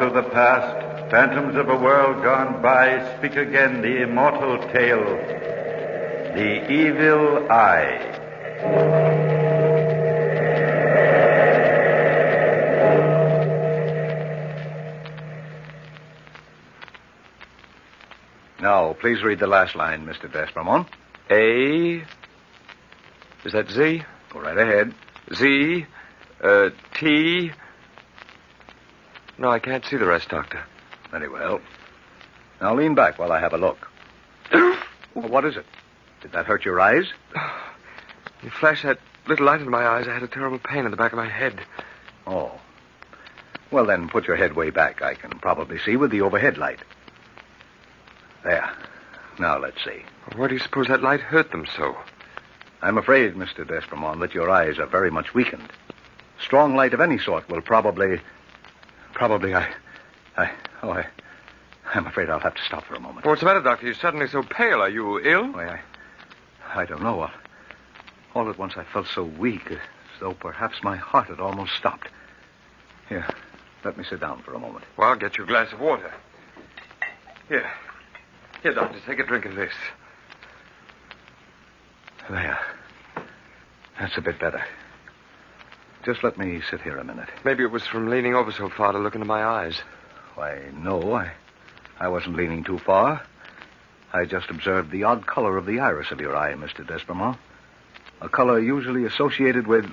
Thought of the past, phantoms of a world gone by, speak again the immortal tale. The Evil Eye. Now, please read the last line, Mr. D'Espermont. A. Is that Z? Go right ahead. Z. T. No, I can't see the rest, Doctor. Very well. Now lean back while I have a look. Well, what is it? Did that hurt your eyes? You flashed that little light into my eyes. I had a terrible pain in the back of my head. Oh. Well, then, put your head way back. I can probably see with the overhead light. There. Now, let's see. Why do you suppose that light hurt them so? I'm afraid, Mr. D'Espermont, that your eyes are very much weakened. Strong light of any sort will probably, I'm afraid I'll have to stop for a moment. What's the matter, Doctor? You're suddenly so pale. Are you ill? Why, I don't know. All at once I felt so weak, as though perhaps my heart had almost stopped. Here, let me sit down for a moment. Well, I'll get you a glass of water. Here, Doctor, take a drink of this. There. That's a bit better. Just let me sit here a minute. Maybe it was from leaning over so far to look into my eyes. Why, no, I wasn't leaning too far. I just observed the odd color of the iris of your eye, Mr. D'Espermont. A color usually associated with...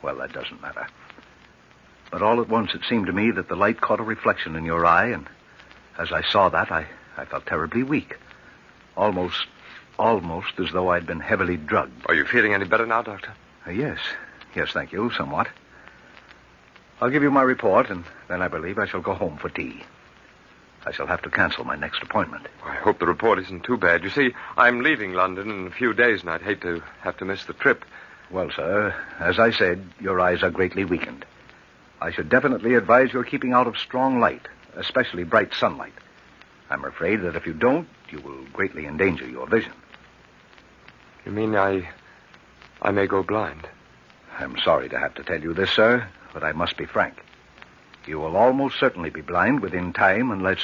Well, that doesn't matter. But all at once it seemed to me that the light caught a reflection in your eye, and as I saw that, I felt terribly weak. Almost as though I'd been heavily drugged. Are you feeling any better now, Doctor? Yes, thank you, somewhat. I'll give you my report, and then I believe I shall go home for tea. I shall have to cancel my next appointment. I hope the report isn't too bad. You see, I'm leaving London in a few days, and I'd hate to have to miss the trip. Well, sir, as I said, your eyes are greatly weakened. I should definitely advise your keeping out of strong light, especially bright sunlight. I'm afraid that if you don't, you will greatly endanger your vision. You mean I may go blind? I'm sorry to have to tell you this, sir, but I must be frank. You will almost certainly be blind within time unless,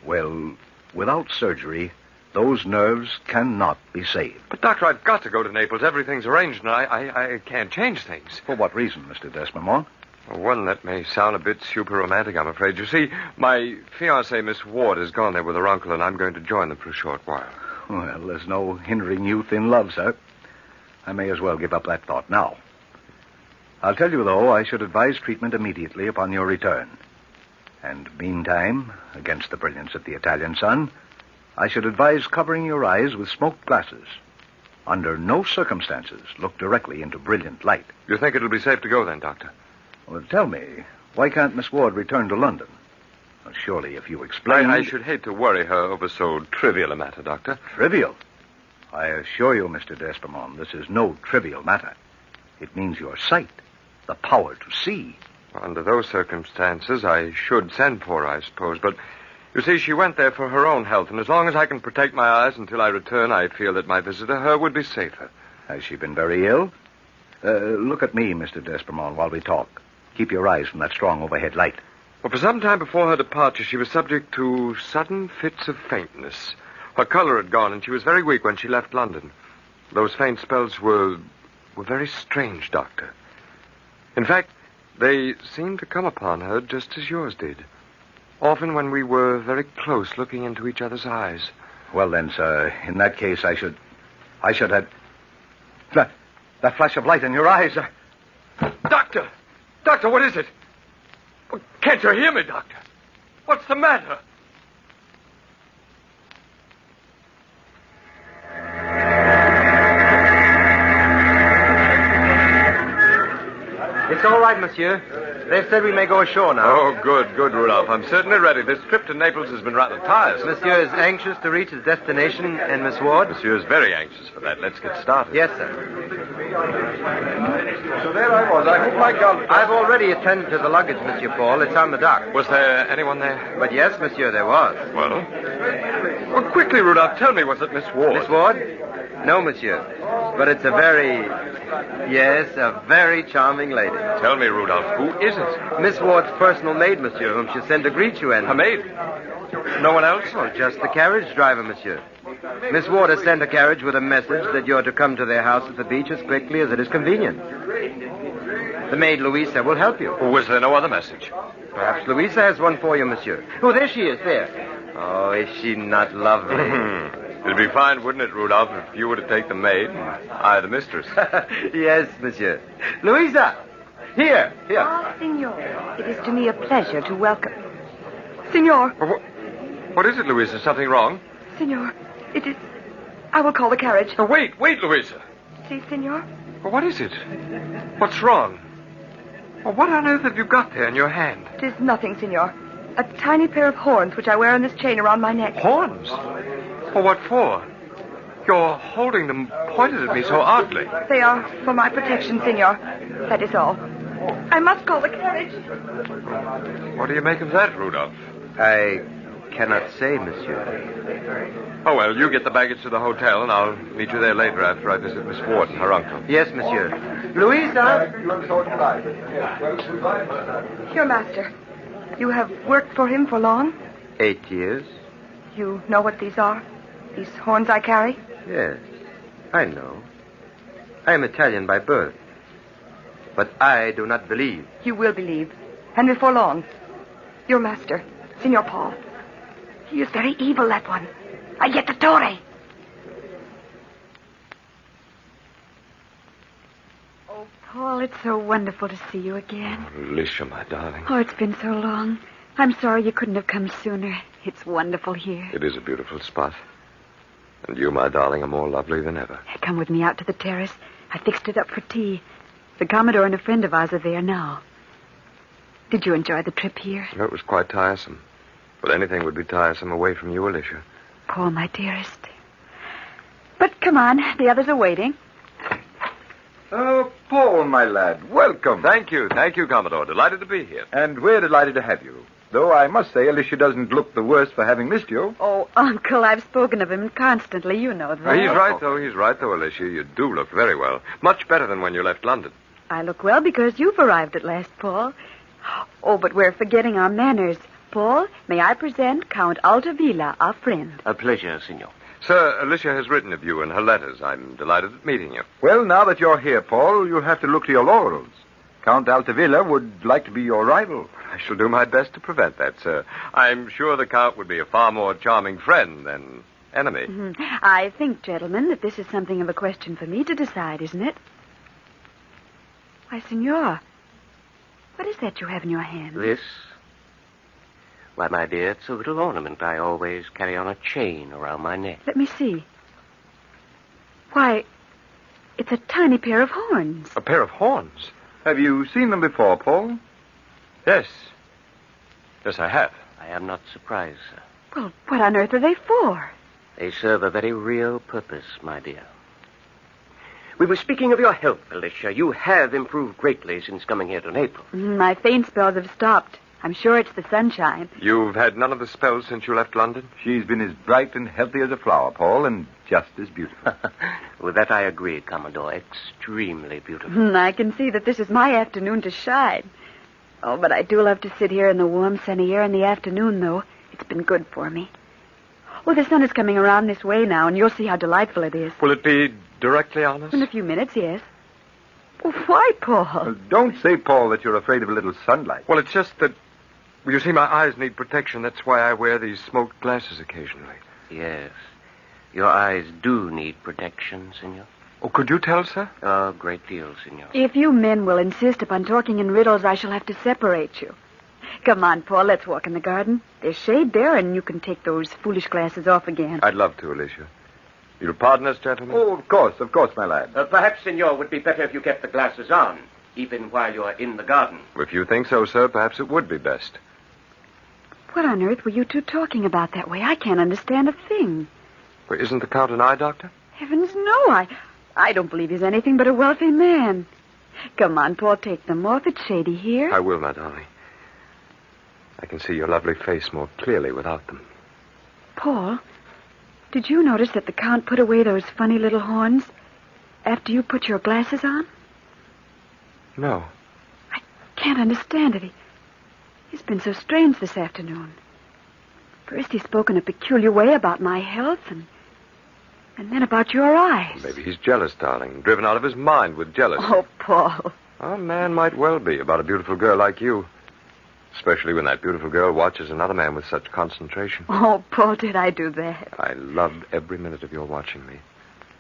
well, without surgery, those nerves cannot be saved. But, Doctor, I've got to go to Naples. Everything's arranged, and I can't change things. For what reason, Mr. D'Espermont? Well, one that may sound a bit super romantic, I'm afraid. You see, my fiancée, Miss Ward, has gone there with her uncle, and I'm going to join them for a short while. Well, there's no hindering youth in love, sir. I may as well give up that thought now. I'll tell you, though, I should advise treatment immediately upon your return. And meantime, against the brilliance of the Italian sun, I should advise covering your eyes with smoked glasses. Under no circumstances look directly into brilliant light. You think it'll be safe to go then, Doctor? Well, tell me, why can't Miss Ward return to London? Well, surely if you explain... I should hate to worry her over so trivial a matter, Doctor. Trivial? I assure you, Mr. D'Espermont, this is no trivial matter. It means your sight, the power to see. Under those circumstances, I should send for her, I suppose. But, you see, she went there for her own health, and as long as I can protect my eyes until I return, I feel that my visit to her would be safer. Has she been very ill? Look at me, Mr. D'Espermont, while we talk. Keep your eyes from that strong overhead light. Well, for some time before her departure, she was subject to sudden fits of faintness. Her color had gone, and she was very weak when she left London. Those faint spells were very strange, Doctor. In fact, they seemed to come upon her just as yours did. Often when we were very close, looking into each other's eyes. Well, then, sir, in that case, I should have... That flash of light in your eyes... Doctor! Doctor, what is it? Can't you hear me, Doctor? What's the matter? It's all right, monsieur. They've said we may go ashore now. Oh, good, Rudolph. I'm certainly ready. This trip to Naples has been rather tiresome. Monsieur is anxious to reach his destination, and Miss Ward? Monsieur is very anxious for that. Let's get started. Yes, sir. So there I was. I hope my gun... I've already attended to the luggage, Monsieur Paul. It's on the dock. Was there anyone there? But yes, monsieur, there was. Well, quickly, Rudolph, tell me, was it Miss Ward? Miss Ward? No, monsieur. But it's a very charming lady. Tell me, Rudolph, who is it? Miss Ward's personal maid, monsieur, whom she sent to greet you and... A maid? No one else? Oh, just the carriage driver, monsieur. Miss Ward has sent a carriage with a message that you're to come to their house at the beach as quickly as it is convenient. The maid, Louisa, will help you. Was there no other message? Perhaps Louisa has one for you, monsieur. Oh, there she is, there. Oh, is she not lovely? It'd be fine, wouldn't it, Rudolph, if you were to take the maid and I the mistress? Yes, monsieur. Louisa! Here. Ah, Signor, it is to me a pleasure to welcome. Signor, What is it, Louisa? Something wrong? Signor, it is... I will call the carriage. Oh, wait, Louisa. See, Signor? Well, what is it? What's wrong? Well, what on earth have you got there in your hand? It is nothing, Signor. A tiny pair of horns which I wear on this chain around my neck. Horns? Well, what for? You're holding them pointed at me so oddly. They are for my protection, Signor. That is all. I must call the carriage. What do you make of that, Rudolph? I cannot say, monsieur. Oh, well, you get the baggage to the hotel, and I'll meet you there later after I visit Miss Ward and her uncle. Yes, monsieur. Louisa! Your master. You have worked for him for long? 8 years? You know what these are? These horns I carry? Yes, I know. I am Italian by birth. But I do not believe. You will believe. And before long. Your master, Signor Paul. He is very evil, that one. Aiettatore. Oh, Paul, it's so wonderful to see you again. Alicia, my darling. Oh, it's been so long. I'm sorry you couldn't have come sooner. It's wonderful here. It is a beautiful spot. And you, my darling, are more lovely than ever. Come with me out to the terrace. I fixed it up for tea. The Commodore and a friend of ours are there now. Did you enjoy the trip here? No, it was quite tiresome. But anything would be tiresome away from you, Alicia. Paul, my dearest. But come on, the others are waiting. Oh, Paul, my lad, welcome. Thank you, Commodore. Delighted to be here. And we're delighted to have you. Though I must say Alicia doesn't look the worse for having missed you. Oh, Uncle, I've spoken of him constantly. You know that. He's right, though, Alicia. You do look very well. Much better than when you left London. I look well because you've arrived at last, Paul. Oh, but we're forgetting our manners. Paul, may I present Count Altavilla, our friend. A pleasure, Signor. Sir, Alicia has written of you in her letters. I'm delighted at meeting you. Well, now that you're here, Paul, you'll have to look to your laurels. Count Altavilla would like to be your rival. I shall do my best to prevent that, sir. I'm sure the Count would be a far more charming friend than enemy. Mm-hmm. I think, gentlemen, that this is something of a question for me to decide, isn't it? Why, Signor, what is that you have in your hand? This? Why, my dear, it's a little ornament I always carry on a chain around my neck. Let me see. Why, it's a tiny pair of horns. A pair of horns? Have you seen them before, Paul? Yes. Yes, I have. I am not surprised, sir. Well, what on earth are they for? They serve a very real purpose, my dear. We were speaking of your health, Alicia. You have improved greatly since coming here to Naples. My faint spells have stopped. I'm sure it's the sunshine. You've had none of the spells since you left London? She's been as bright and healthy as a flower, Paul, and just as beautiful. With that I agree, Commodore. Extremely beautiful. I can see that this is my afternoon to shine. Oh, but I do love to sit here in the warm, sunny air in the afternoon, though. It's been good for me. Oh, the sun is coming around this way now, and you'll see how delightful it is. Will it be directly on us? In a few minutes, yes. Well, why, Paul? Well, don't say, Paul, that you're afraid of a little sunlight. Well, it's just that... You see, my eyes need protection. That's why I wear these smoked glasses occasionally. Yes. Your eyes do need protection, Senor. Oh, could you tell, sir? A great deal, Senor. If you men will insist upon talking in riddles, I shall have to separate you. Come on, Paul, let's walk in the garden. There's shade there, and you can take those foolish glasses off again. I'd love to, Alicia. You'll pardon us, gentlemen? Oh, of course, my lad. Perhaps, Senor, would be better if you kept the glasses on, even while you're in the garden. If you think so, sir, perhaps it would be best. What on earth were you two talking about that way? I can't understand a thing. Well, isn't the Count an eye doctor? Heavens, no. I don't believe he's anything but a wealthy man. Come on, Paul, take them off. It's shady here. I will, my darling. I can see your lovely face more clearly without them. Paul, Did you notice that the Count put away those funny little horns after you put your glasses on? No. I can't understand it. He's been so strange this afternoon. First he spoke in a peculiar way about my health, and then about your eyes. Maybe he's jealous, darling. Driven out of his mind with jealousy. Oh, Paul. A man might well be about a beautiful girl like you. Especially when that beautiful girl watches another man with such concentration. Oh, Paul, did I do that? I loved every minute of your watching me.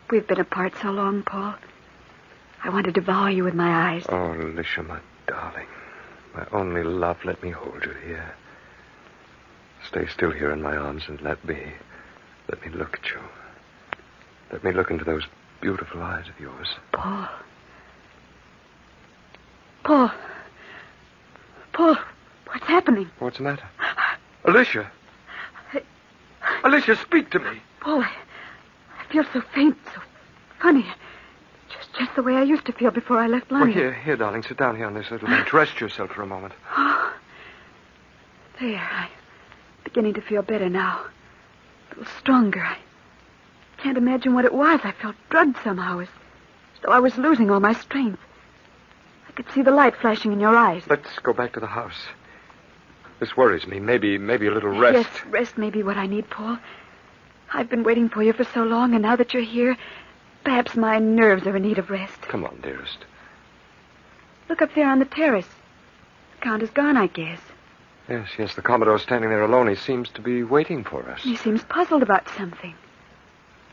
We've been apart so long, Paul. I want to devour you with my eyes. Oh, Alicia, my darling. My only love, let me hold you here. Stay still here in my arms and let me look at you. Let me look into those beautiful eyes of yours. Paul. Paul. Paul, what's happening? What's the matter? Alicia! Alicia, speak to me. Paul, I feel so faint, so funny. Just the way I used to feel before I left London. Well, here, darling. Sit down here on this little bench. Rest yourself for a moment. Oh, there. I'm beginning to feel better now. A little stronger. I can't imagine what it was. I felt drugged somehow, as though I was losing all my strength. I could see the light flashing in your eyes. Let's go back to the house. This worries me. Maybe a little rest. Yes, rest may be what I need, Paul. I've been waiting for you for so long, and now that you're here, perhaps my nerves are in need of rest. Come on, dearest. Look up there on the terrace. The Count is gone, I guess. Yes, the Commodore's standing there alone. He seems to be waiting for us. He seems puzzled about something.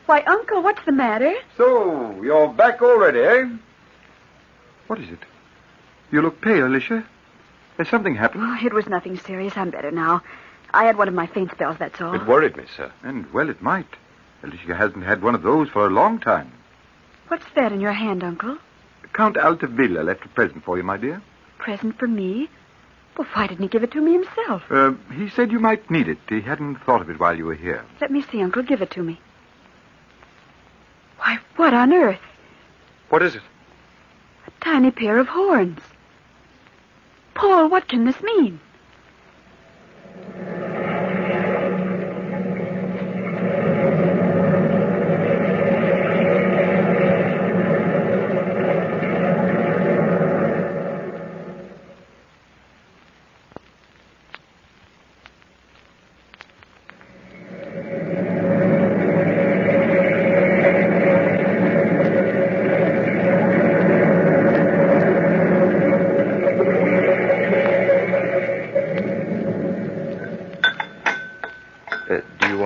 Why, Uncle, what's the matter? So, you're back already, eh? What is it? You look pale, Alicia. Has something happened? Oh, it was nothing serious. I'm better now. I had one of my faint spells, that's all. It worried me, sir. And, well, it might. Alicia hasn't had one of those for a long time. What's that in your hand, Uncle? Count Altavilla left a present for you, my dear. Present for me? Well, why didn't he give it to me himself? He said you might need it. He hadn't thought of it while you were here. Let me see, Uncle. Give it to me. Why, what on earth? What is it? A tiny pair of horns. Paul, what can this mean?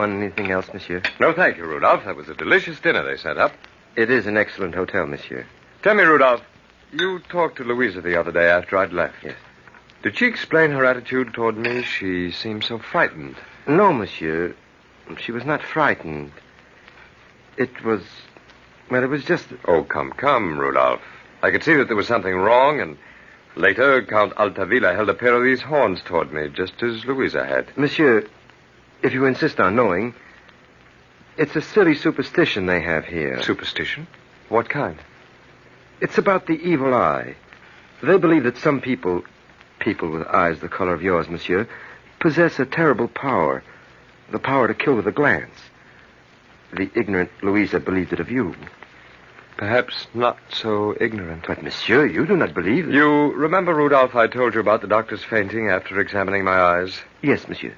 Anything else, monsieur? No, thank you, Rudolph. That was a delicious dinner they sent up. It is an excellent hotel, monsieur. Tell me, Rudolph, you talked to Louisa the other day after I'd left. Yes. Did she explain her attitude toward me? She seemed so frightened. No, monsieur. She was not frightened. It was just... Oh, come, Rudolph. I could see that there was something wrong, and later Count Altavilla held a pair of these horns toward me, just as Louisa had. Monsieur, if you insist on knowing, it's a silly superstition they have here. Superstition? What kind? It's about the evil eye. They believe that some people with eyes the color of yours, monsieur, possess a terrible power. The power to kill with a glance. The ignorant Louisa believed it of you. Perhaps not so ignorant. But, monsieur, you do not believe it. You remember, Rudolph, I told you about the doctor's fainting after examining my eyes? Yes, monsieur.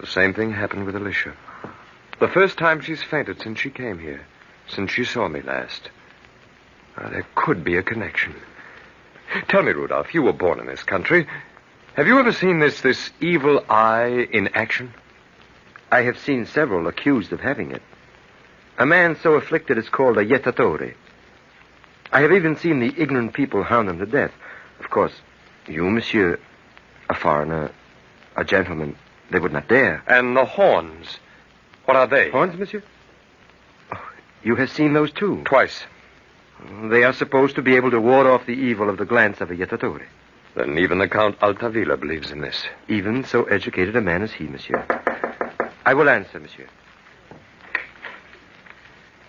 The same thing happened with Alicia. The first time she's fainted since she came here. Since she saw me last. There could be a connection. Tell me, Rudolph, you were born in this country. Have you ever seen this evil eye in action? I have seen several accused of having it. A man so afflicted is called a jettatore. I have even seen the ignorant people hound him to death. Of course, you, monsieur, a foreigner, a gentleman, they would not dare. And the horns, what are they? Horns, monsieur? Oh, you have seen those, too? Twice. They are supposed to be able to ward off the evil of the glance of a jettatore. Then even the Count Altavilla believes in this. Even so educated a man as he, monsieur. I will answer, monsieur.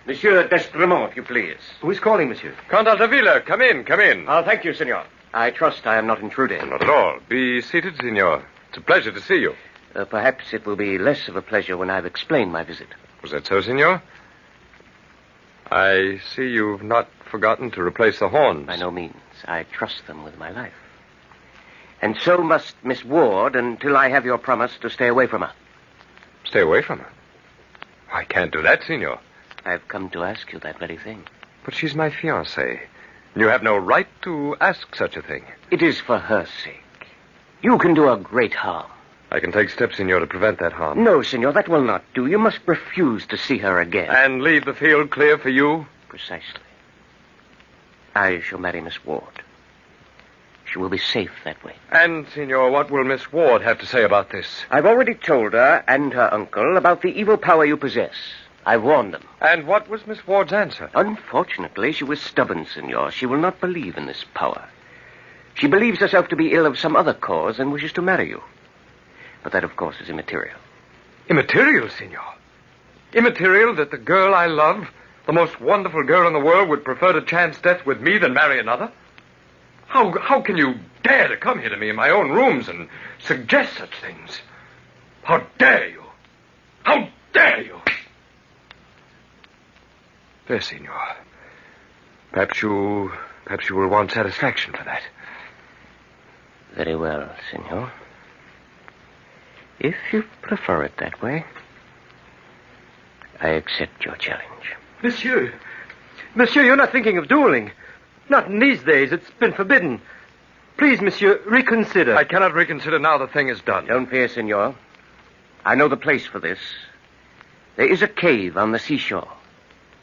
Monsieur D'Estremont, if you please. Who is calling, monsieur? Count Altavilla, come in. Thank you, senor. I trust I am not intruding. Not at all. Be seated, senor. It's a pleasure to see you. Perhaps it will be less of a pleasure when I've explained my visit. Was that so, Senor? I see you've not forgotten to replace the horns. By no means. I trust them with my life. And so must Miss Ward until I have your promise to stay away from her. Stay away from her. I can't do that, Senor. I've come to ask you that very thing. But she's my fiancée. You have no right to ask such a thing. It is for her sake. You can do her great harm. I can take steps, Senor, to prevent that harm. No, Senor, that will not do. You must refuse to see her again. And leave the field clear for you? Precisely. I shall marry Miss Ward. She will be safe that way. And, Senor, what will Miss Ward have to say about this? I've already told her and her uncle about the evil power you possess. I've warned them. And what was Miss Ward's answer? Unfortunately, she was stubborn, Senor. She will not believe in this power. She believes herself to be ill of some other cause and wishes to marry you. But that, of course, is immaterial. Immaterial, Senor? Immaterial that the girl I love, the most wonderful girl in the world, would prefer to chance death with me than marry another? How can you dare to come here to me in my own rooms and suggest such things? How dare you? How dare you? There, Senor. Perhaps you will want satisfaction for that. Very well, Senor. If you prefer it that way, I accept your challenge. Monsieur, you're not thinking of dueling. Not in these days. It's been forbidden. Please, monsieur, reconsider. I cannot reconsider now the thing is done. Don't fear, Senor. I know the place for this. There is a cave on the seashore.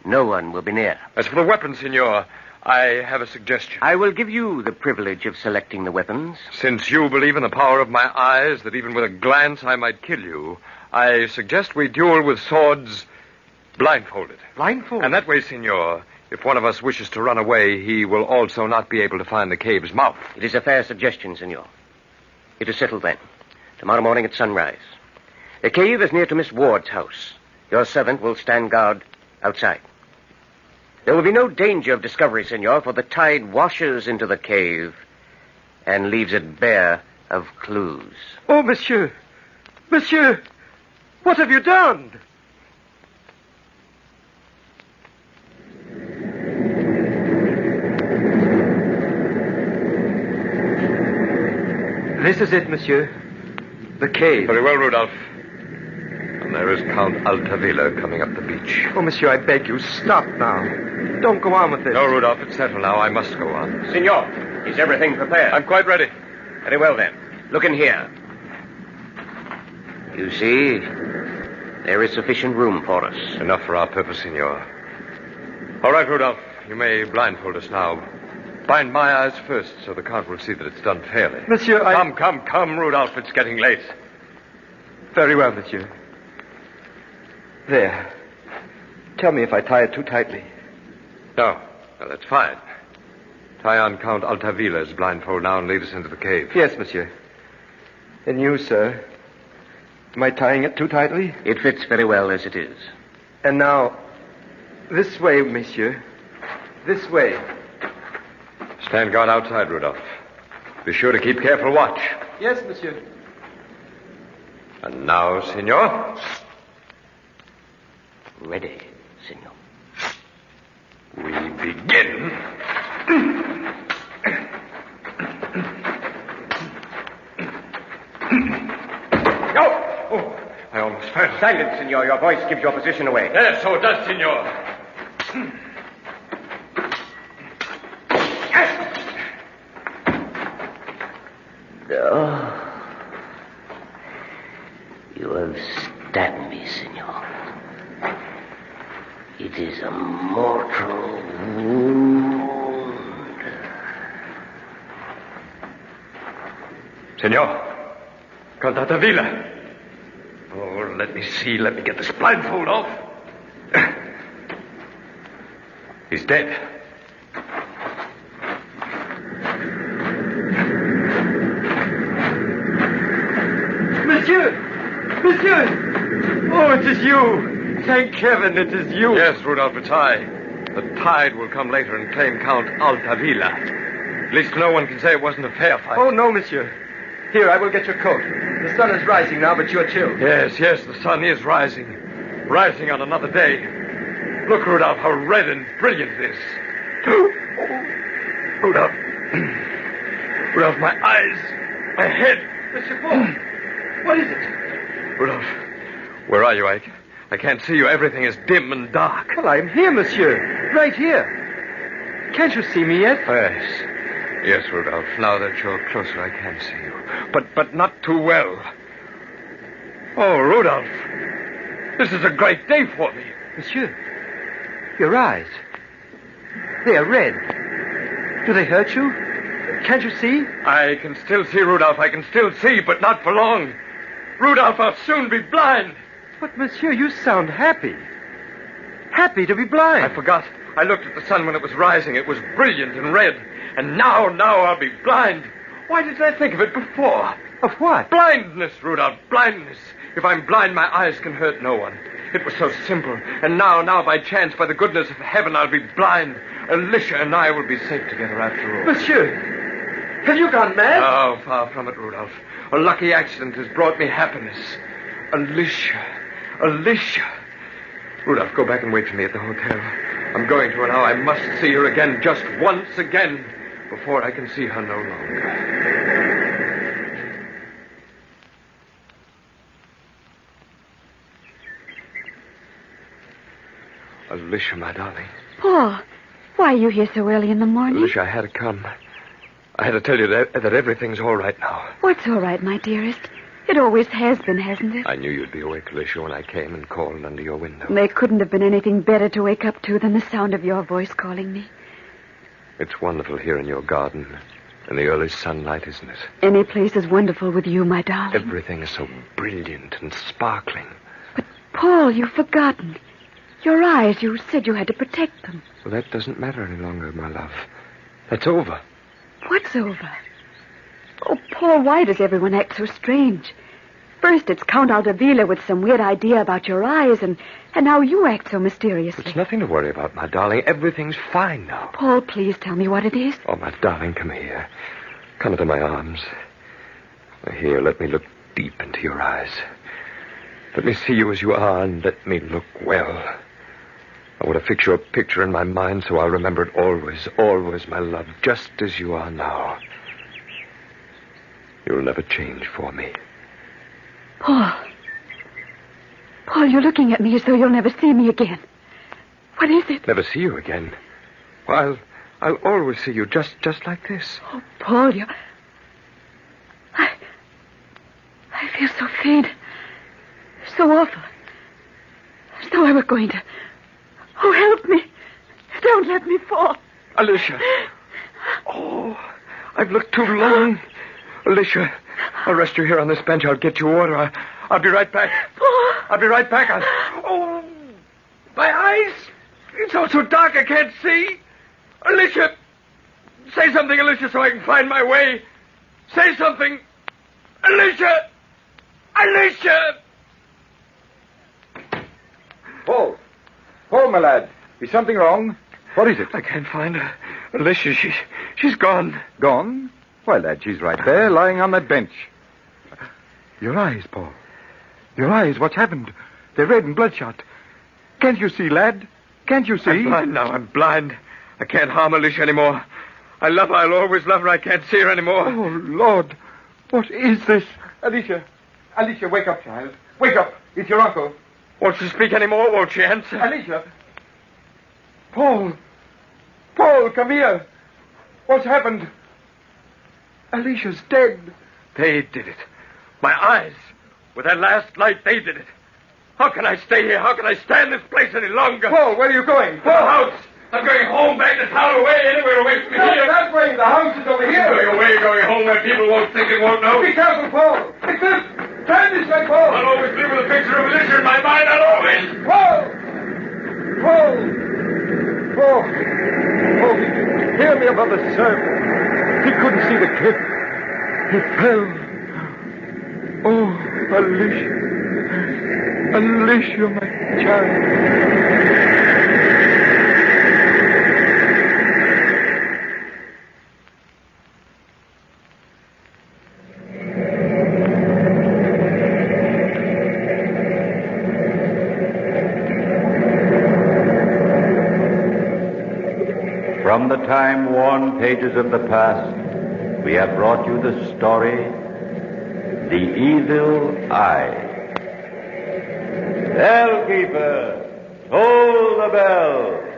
No one will be near. As for the weapon, Senor, I have a suggestion. I will give you the privilege of selecting the weapons. Since you believe in the power of my eyes, that even with a glance I might kill you, I suggest we duel with swords blindfolded. Blindfolded? And that way, Senor, if one of us wishes to run away, he will also not be able to find the cave's mouth. It is a fair suggestion, Senor. It is settled then. Tomorrow morning at sunrise. The cave is near to Miss Ward's house. Your servant will stand guard outside. There will be no danger of discovery, Senor, for the tide washes into the cave and leaves it bare of clues. Oh, monsieur. Monsieur, what have you done? This is it, monsieur. The cave. Very well, Rudolph. And there is Count Altavilla coming up the beach. Oh, monsieur, I beg you, stop now. Don't go on with this. No, Rudolph, it's settled now. I must go on. Senor, is everything prepared? I'm quite ready. Very well, then. Look in here. You see, there is sufficient room for us. Enough for our purpose, Senor. All right, Rudolph, you may blindfold us now. Bind my eyes first so the Count will see that it's done fairly. Monsieur, Come, Rudolph. It's getting late. Very well, monsieur. There. Tell me if I tie it too tightly. No, that's fine. Tie on Count Altavilla's blindfold now and lead us into the cave. Yes, monsieur. And you, sir? Am I tying it too tightly? It fits very well as it is. And now, this way, monsieur. This way. Stand guard outside, Rudolph. Be sure to keep careful watch. Yes, monsieur. And now, Senor. Ready, Senor. We begin. Oh, I almost fell. Silence, Senor. Your voice gives your position away. Yes, so it does, Senor. Oh. You have stabbed me, Senor. It is a mortal wound. Senor. Count Altavilla. Oh, let me see. Let me get this blindfold off. He's dead. Monsieur! Oh, it is you! Thank heaven it is you! Yes, Rudolph, it's I. The tide will come later and claim Count Altavilla. At least no one can say it wasn't a fair fight. Oh, no, monsieur. Here, I will get your coat. The sun is rising now, but you're chilled. Yes, the sun is rising. rising on another day. Look, Rudolph, how red and brilliant it is. Oh, Rudolph. Rudolph, my eyes, my head. Monsieur Paul, what is it? Rudolph, where are you? I can't see you. Everything is dim and dark. Well, I'm here, monsieur. Right here. Can't you see me yet? Yes. Yes, Rudolph. Now that you're closer, I can see you. But not too well. Oh, Rudolph. This is a great day for me. Monsieur, your eyes. They are red. Do they hurt you? Can't you see? I can still see, Rudolph. I can still see, but not for long. Rudolph, I'll soon be blind. But, monsieur, you sound happy. Happy to be blind. I forgot. I looked at the sun when it was rising. It was brilliant and red. And now I'll be blind. Why didn't I think of it before? Of what? Blindness, Rudolph, blindness. If I'm blind, my eyes can hurt no one. It was so simple. And now, by chance, by the goodness of heaven, I'll be blind. Alicia and I will be safe together after all. Monsieur, have you gone mad? Oh, far from it, Rudolph. A lucky accident has brought me happiness. Alicia. Rudolph, go back and wait for me at the hotel. I'm going to her now. I must see her again, just once again, before I can see her no longer. Alicia, my darling. Paul, why are you here so early in the morning? Alicia, I had to come. I had to tell you that everything's all right now. What's all right, my dearest? It always has been, hasn't it? I knew you'd be awake, Alicia, when I came and called under your window. There couldn't have been anything better to wake up to than the sound of your voice calling me. It's wonderful here in your garden in the early sunlight, isn't it? Any place is wonderful with you, my darling. Everything is so brilliant and sparkling. But, Paul, you've forgotten. Your eyes, you said you had to protect them. Well, that doesn't matter any longer, my love. That's over. What's over? Oh, Paul, why does everyone act so strange? First it's Count Aldavila with some weird idea about your eyes, and now you act so mysteriously. It's nothing to worry about, my darling. Everything's fine now. Paul, please tell me what it is. Oh, my darling, come here. Come into my arms. Here, let me look deep into your eyes. Let me see you as you are, and let me look well. I want to fix your picture in my mind so I'll remember it always, always, my love, just as you are now. You'll never change for me. Paul, you're looking at me as though you'll never see me again. What is it? Never see you again? Well, I'll always see you just like this. Oh, Paul, I feel so faint. So awful. As though I were going to... Oh, help me. Don't let me fall. Alicia. Oh, I've looked too long. Alicia, I'll rest you here on this bench. I'll get you water. I'll be right back. Paul. I'll be right back. Oh, my eyes. It's all so dark I can't see. Alicia. Say something, Alicia, so I can find my way. Say something. Alicia. Alicia. Paul, my lad. Is something wrong? What is it? I can't find her. Alicia, she's gone. Gone? Why, lad, she's right there, lying on that bench. Your eyes, Paul. Your eyes, what's happened? They're red and bloodshot. Can't you see, lad? Can't you see? I'm blind now. I'm blind. I can't harm Alicia anymore. I love her. I'll always love her. I can't see her anymore. Oh, Lord. What is this? Alicia, wake up, child. Wake up. It's your uncle. Won't she speak anymore? Won't she answer? Alicia. Paul, come here. What's happened? Alicia's dead. They did it. My eyes. With that last light, they did it. How can I stay here? How can I stand this place any longer? Paul, where are you going? To the house. I'm going home, back to town, away, anywhere away from here. That way. The house is over here. Going away, going home where people won't think and won't know. Be careful, Paul. It's this. Turn this way, Paul. I'll always live with a picture of Alicia in my mind. I'll always. Paul, hear me above the surf. He couldn't see the cliff. He fell. Oh, Alicia, my child. From the time-worn pages of the past, we have brought you the story, The Evil Eye. Bellkeeper, toll the bell.